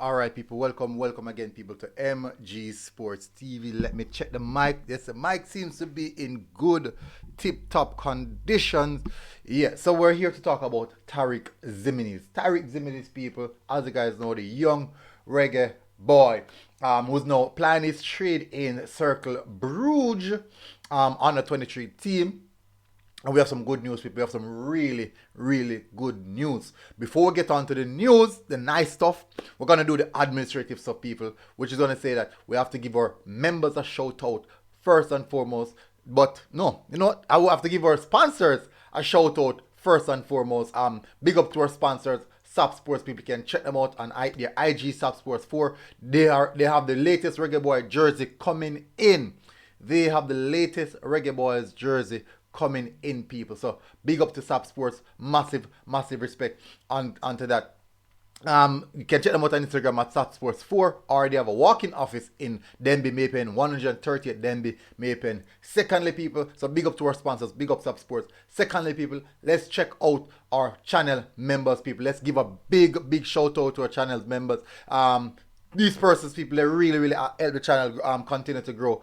All right, people, welcome again, people, to MG Sports TV. Let me check the mic. Yes, the mic seems to be in good, tip-top conditions. Yeah, so we're here to talk about Tarick Ximines. Tarick Ximines, people, as you guys know, the young reggae boy who's now playing his trade in Cercle Brugge under 23 team. And we have some good news, people. We have some really, really good news. Before we get on to the news, the nice stuff, we're going to do the administrative stuff, people, which is going to say that we have to give our members a shout out first and foremost. But no, you know what? I will have to give our sponsors a shout out first and foremost. Big up to our sponsors. SAP Sports, people can check them out on their IG SAP Sports 4. They have the latest Reggae Boy jersey coming in. They have the latest Reggae Boys jersey coming in, people. So big up to SAP Sports. Massive respect onto that. You can check them out on Instagram at SAP Sports 4, or they have a walk-in office in Denby Maypen 130 at Denby Maypen. Secondly, people, so big up to our sponsors, big up SAP Sports. Secondly, people, let's check out our channel members, people. Let's give a big shout out to our channel members. These persons, people, they really help the channel continue to grow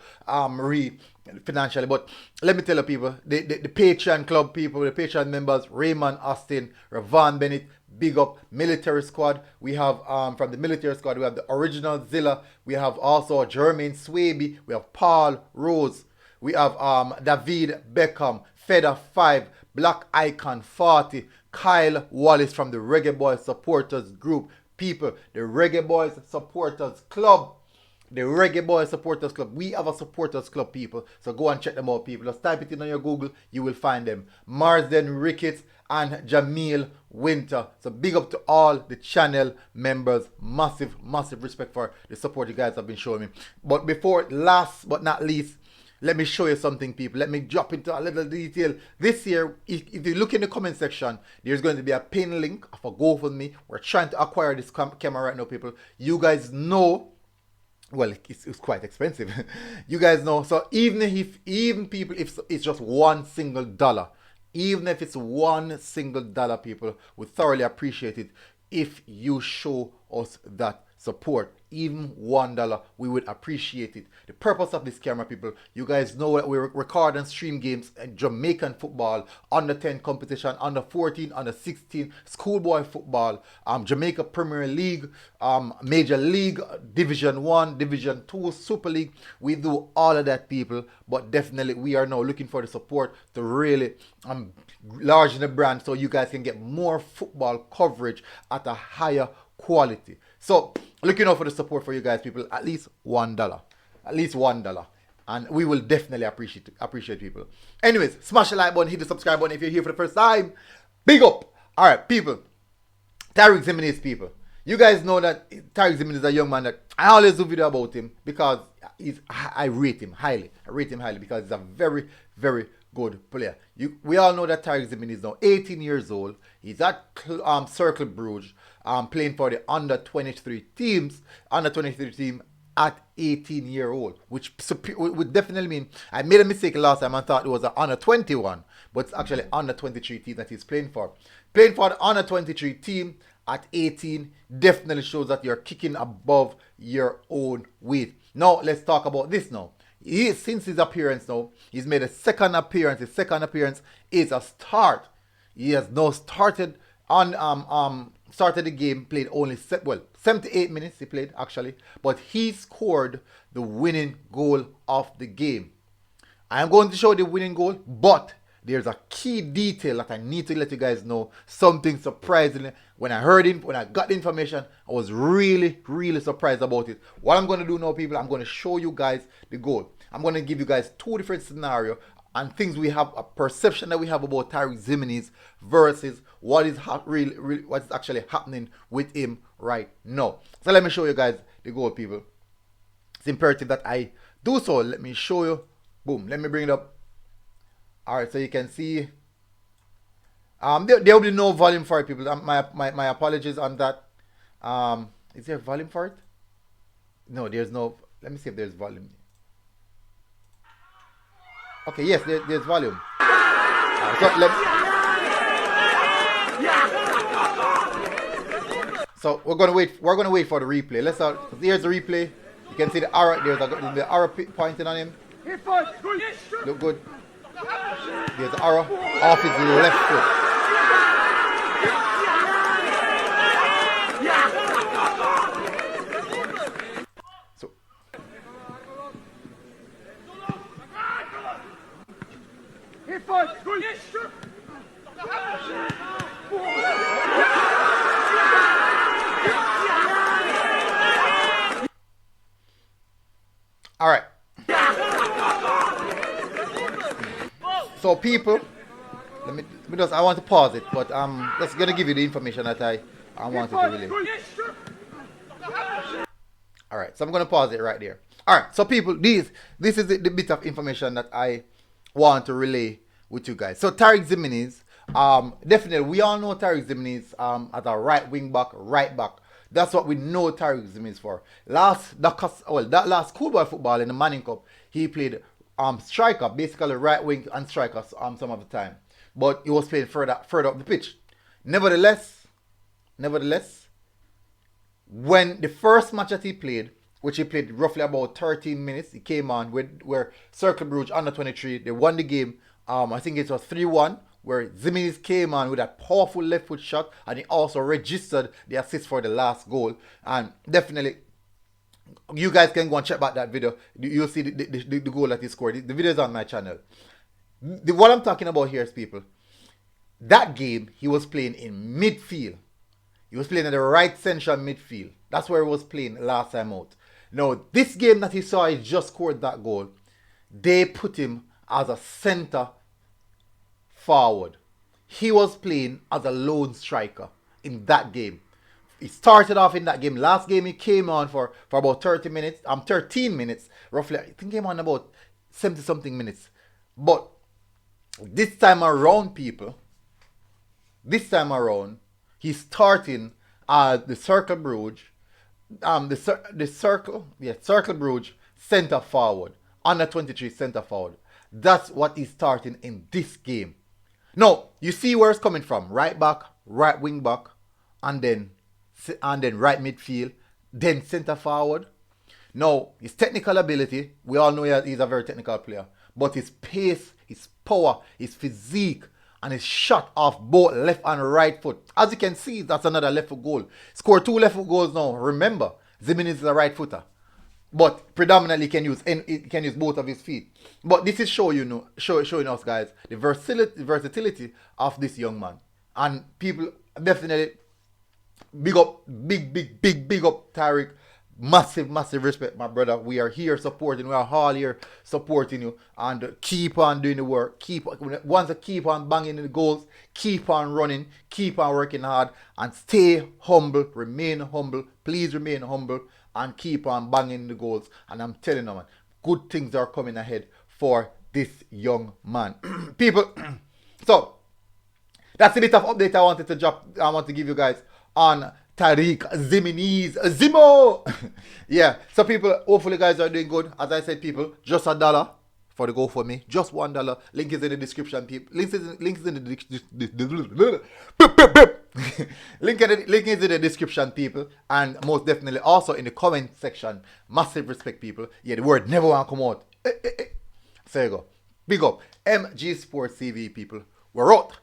financially. But let me tell you, people, the Patreon club people, the Patreon members, Raymond Austin, Ravon Bennett, big up. Military squad, we have from the military squad, we have the original Zilla, we have also Jermaine Swaby, we have Paul Rose, we have David Beckham, Feather 5, Black Icon 40, Kyle Wallace from the Reggae Boyz supporters group. People, the Reggae Boyz supporters club. The Reggae Boyz supporters club. We have a supporters club, people. So go and check them out, people. Just type it in on your Google. You will find them. Marsden Ricketts and Jameel Winter. So big up to all the channel members. Massive respect for the support you guys have been showing me. But before, last but not least, let me show you something, people. Let me drop into a little detail. This year, if you look in the comment section, there's going to be a pin link of a GoFundMe. We're trying to acquire this camera right now, people. You guys know, well, it's quite expensive. You guys know. So even if it's just $1, even if it's $1, people, we thoroughly appreciate it if you show us that support. Even $1, we would appreciate it. The purpose of this camera, people, you guys know that we record and stream games in Jamaican football, under 10 competition, under 14, under 16, schoolboy football, Jamaica Premier League, Major League, Division 1, Division 2, Super League. We do all of that, people, but definitely we are now looking for the support to really enlarge the brand so you guys can get more football coverage at a higher quality. So looking out for the support for you guys, people. At least $1, and we will definitely appreciate people. Anyways, smash the like button, hit the subscribe button if you're here for the first time. Big up. All right, people. Tarick Ximines, people. You guys know that Tarick Ximines is a young man that I always do video about him because I rate him highly. Because he's a very good player. We all know that Tarick Ximines is now 18 years old. He's at Cercle Brugge, playing for the under 23 team at 18-year-old, which would definitely mean I made a mistake last time and thought it was an under 21, but it's actually under 23 team that he's playing for. Playing for the under 23 team at 18 definitely shows that you're kicking above your own weight. Now let's talk about this now. Since his appearance now, he's made a second appearance. His second appearance is a start. He has now started the game, played only 78 minutes he played actually, but he scored the winning goal of the game. I am going to show the winning goal, but there's a key detail that I need to let you guys know. Something surprisingly, when I got the information, I was really surprised about it. What I'm going to do now, people, I'm going to show you guys the goal. I'm going to give you guys two different scenarios and things we have, a perception that we have about Tarick Ximines versus what is what's actually happening with him right now. So let me show you guys the goal, people. It's imperative that I do so. Let me show you. Boom. Let me bring it up. All right, so you can see. There will be no volume for it, people. My apologies on that. Is there volume for it? No, there's no. Let me see if there's volume. Okay, yes, there's volume. So we're gonna wait. We're gonna wait for the replay. Here's the replay. You can see the arrow. There's the arrow pointing on him. Look good. There's the arrow off his left foot. So all right. So people, let me just, I want to pause it, but just gonna give you the information that I wanted to relay. All right, so I'm gonna pause it right there. All right, so people, this is the bit of information that I want to relay with you guys. So Tarick Ximines, definitely we all know Tarick Ximines as a right wing back, right back. That's what we know Tarick Ximines for. That last schoolboy football in the Manning Cup, he played striker, basically right wing and striker some of the time. But he was playing further up the pitch. Nevertheless, when the first match that he played, which he played roughly about 13 minutes, he came on where Cercle Brugge U23, they won the game. I think it was 3-1, where Ximines came on with that powerful left foot shot, and he also registered the assist for the last goal. And definitely, you guys can go and check back that video. You'll see the goal that he scored. The video is on my channel. What I'm talking about here is, people, that game he was playing in midfield. He was playing in the right central midfield. That's where he was playing last time out. Now, this game that he saw, he just scored that goal. They put him as a center forward. He was playing as a lone striker in that game. He started off in that game. Last game he came on for about 13 minutes, roughly. I think he came on about 70 something minutes. But this time around, people, he's starting the Cercle Brugge, Cercle Brugge centre forward, under 23 centre forward. That's what he's starting in this game. Now, you see where it's coming from. Right back, right wing back, and then right midfield, then centre forward. Now, his technical ability, we all know he's a very technical player, but his pace, his power, his physique, and his shot off both left and right foot. As you can see, that's another left foot goal. Scored 2 left foot goals now. Remember, Ximines is a right footer, but predominantly can use both of his feet. But this is showing us, guys, the versatility of this young man. And people, definitely big up Tarick. Massive respect, my brother. We are here supporting. We are all here supporting you, and keep on doing the work. Once you keep on banging the goals, keep on running, keep on working hard, and stay humble. Remain humble. Please remain humble and keep on banging the goals. And I'm telling you, man, good things are coming ahead for this young man. People, so that's a bit of update I wanted to drop. I want to give you guys on Tarick Ximines, Zimo. Yeah, so people, hopefully you guys are doing good. As I said, people, just $1 for the GoFundMe, just $1. Link is in the description, people. Link is in the description, people, and most definitely also in the comment section. Massive respect, people. Yeah, the word never want to come out. So you go. Big up. MG Sports TV, people. We're out.